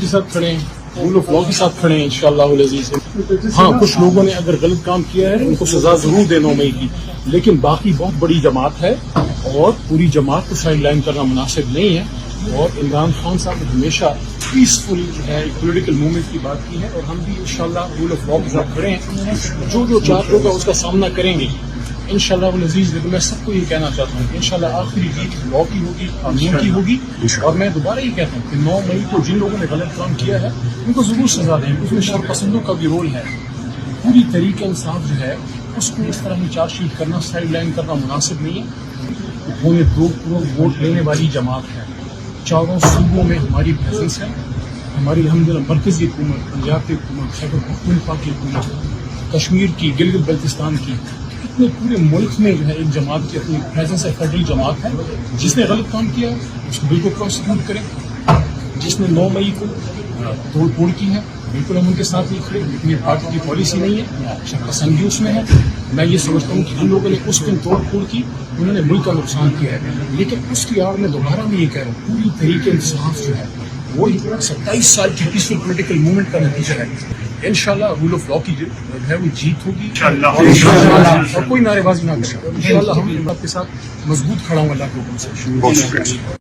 کے ساتھ کھڑے ہیں, رول آف لا کے ساتھ کھڑے ہیں انشاءاللہ العزیز. ہاں کچھ لوگوں نے اگر غلط کام کیا ہے ان کو سزا ضرور دے 9 مئی کی, لیکن باقی بہت بڑی جماعت ہے اور پوری جماعت کو سائڈ لائن کرنا مناسب نہیں ہے. اور عمران خان صاحب نے ہمیشہ پیسفل جو ہے پولیٹیکل موومنٹ کی بات کی ہے, اور ہم بھی انشاءاللہ رول آف لا کے ساتھ کھڑے ہیں. جو چارج ہوگا اس کا سامنا کریں گے انشاءاللہ العزیز. لیکن میں سب کو یہ کہنا چاہتا ہوں کہ انشاءاللہ آخری جیت لا کی ہوگی, قانون کی ہوگی. اور میں دوبارہ یہ کہتا ہوں کہ 9 مئی کو جن لوگوں نے غلط کام کیا ہے ان کو ضرور سزا دیں. اس میں شر پسندوں کا بھی رول ہے. پوری طریقے انصاف جو ہے اس کو اس طرح کی چارج شیٹ کرنا, سائڈ لائن کرنا مناسب نہیں ہے. وہ 2 کروڑ ووٹ لینے والی جماعت ہے. چاروں صوبوں میں ہماری پریزنس ہے. ہماری الحمدللہ مرکزی حکومت, پنجاب کی حکومت, خیبر پختونخوا کی حکومت, کشمیر کی, گلگت بلتستان کی, اتنے پورے ملک میں جو ہے ایک جماعت کی اپنی پریزنس ہے. فیڈرل جماعت ہے. جس نے غلط کام کیا اس کو بالکل پروسیکیوٹ کریں. جس نے 9 مئی کو توڑ پھوڑ کی ہے بالکل ہم ان کے ساتھ نہیں کھڑے. لیکن یہ پارٹی کی پالیسی نہیں ہے, شر پسندی اس میں ہے. میں یہ سمجھتا ہوں کہ جن لوگوں نے اس دن توڑ پھوڑ کی انہوں نے ملک کا نقصان کیا ہے. لیکن اس کی آڑ میں دوبارہ میں یہ کہہ رہا ہوں پوری طریقے انصاف جو ہے وہ 27 سال کی پیسفل پولیٹیکل موومنٹ کا نتیجہ ہے. انشاءاللہ رول آف لا کی جو ہے وہ جیت ہوگی اور کوئی نعرے بازی نہ کرے. انشاءاللہ ہم آپ کے ساتھ مضبوط کھڑا ہوں اللہ کے حکم سے.